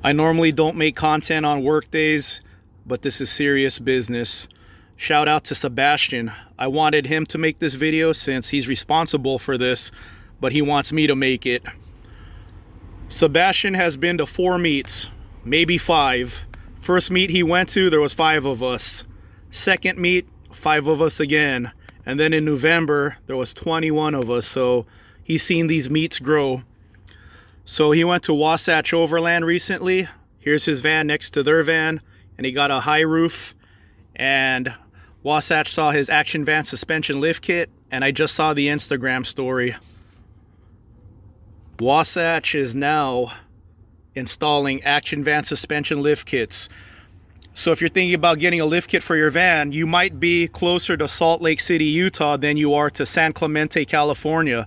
I normally don't make content on work days, but this is serious business. Shout out to Sebastian. I wanted him to make this video since he's responsible for this, but he wants me to make it. Sebastian has been to 4 meets, maybe 5. First meet he went to, there was 5 of us. Second meet, 5 of us again. And then in November, there was 21 of us. So he's seen these meets grow. So he went to Wasatch Overland recently. Here's his van next to their van. And he got a high roof. And Wasatch saw his Action Van suspension lift kit. And I just saw the Instagram story. Wasatch is now installing Action Van suspension lift kits. So if you're thinking about getting a lift kit for your van, you might be closer to Salt Lake City, Utah than you are to San Clemente, California.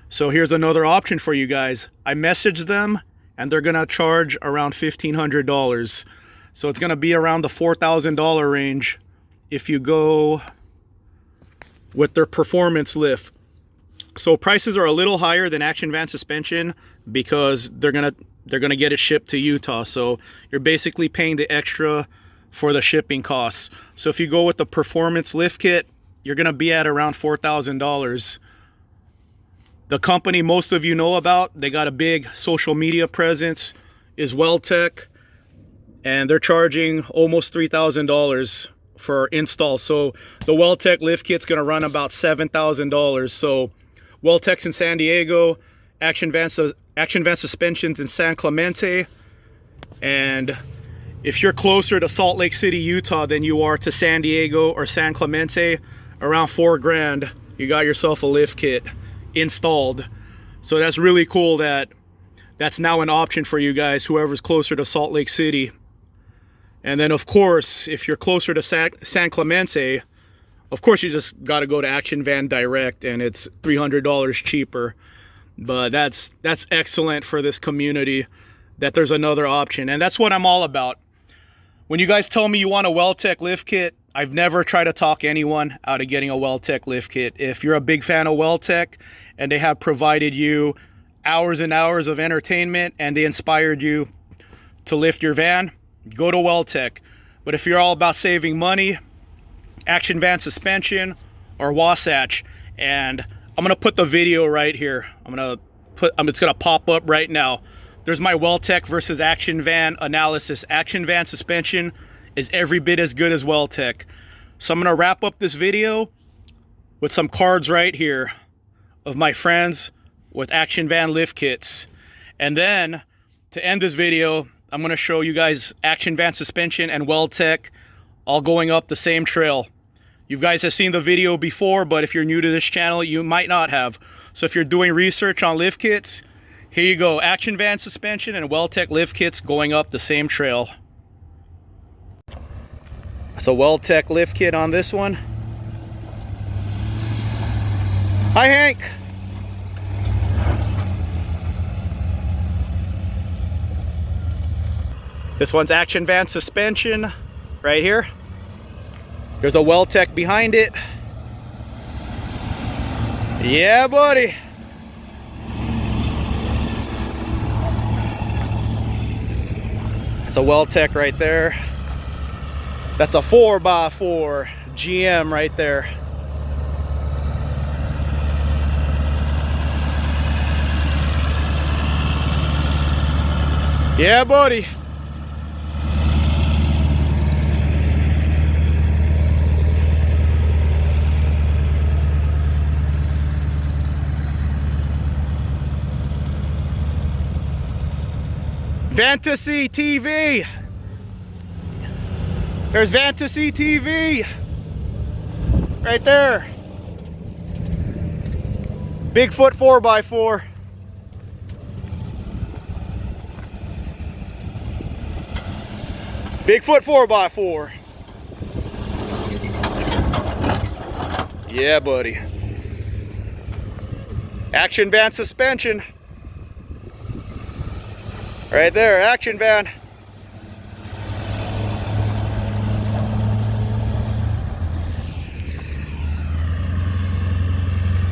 So here's another option for you guys. I messaged them and they're gonna charge around $1,500. So it's gonna be around the $4,000 range if you go with their performance lift. So prices are a little higher than Action Van suspension because they're gonna get it shipped to Utah. So you're basically paying the extra for the shipping costs. So if you go with the performance lift kit, you're gonna be at around $4,000. The company most of you know about, they got a big social media presence, is WellTech, and they're charging almost $3,000 for install. So the WellTech lift kit's gonna run about $7,000. So WellTech's in San Diego, Action Van suspensions in San Clemente, and if you're closer to Salt Lake City, Utah than you are to San Diego or San Clemente, around $4 grand, you got yourself a lift kit installed. So that's really cool that that's now an option for you guys, whoever's closer to Salt Lake City. And then of course, if you're closer to San Clemente, of course you just got to go to Action Van direct and it's $300 cheaper. But that's excellent for this community that there's another option. And that's what I'm all about. When you guys tell me you want a WellTech lift kit, I've never tried to talk anyone out of getting a WellTech lift kit. If you're a big fan of WellTech and they have provided you hours and hours of entertainment and they inspired you to lift your van, go to WellTech. But if you're all about saving money, Action Van suspension or Wasatch. And I'm gonna put the video right here. It's gonna pop up right now. There's my WellTech versus Action Van analysis. Action Van suspension is every bit as good as WellTech. So I'm gonna wrap up this video with some cards right here of my friends with Action Van lift kits. And then to end this video, I'm gonna show you guys Action Van suspension and WellTech all going up the same trail. You guys have seen the video before, but if you're new to this channel, you might not have. So if you're doing research on lift kits, here you go. Action Van suspension and WellTech lift kits going up the same trail. That's a WellTech lift kit on this one. Hi, Hank. This one's Action Van suspension right here. There's a WellTech behind it. Yeah, buddy. It's a WellTech right there. That's a 4x4 GM right there. Yeah, buddy. Fantasy TV. There's Fantasy TV. Right there. Bigfoot 4x4. Bigfoot 4x4. Yeah, buddy. Action Van suspension. Right there, Action Van.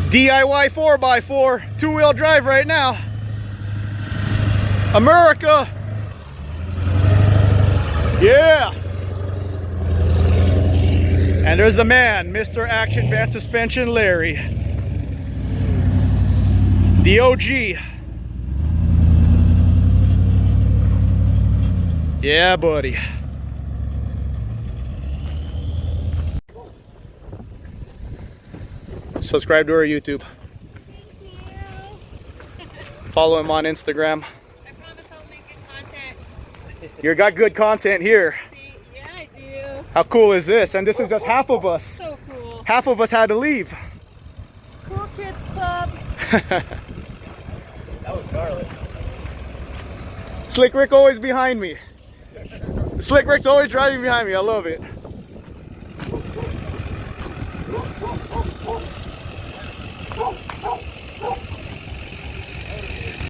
DIY 4x4, 2-wheel drive right now. America. Yeah. And there's the man, Mr. Action Van Suspension Larry. The OG. Yeah, buddy. Subscribe to our YouTube. Follow him on Instagram. I promise I'll make good content. You got good content here. Yeah, I do. How cool is this? And this is just half of us. So cool. Half of us had to leave. Cool Kids Club. That was garlic. Slick Rick always behind me. Slick Rick's always driving behind me. I love it.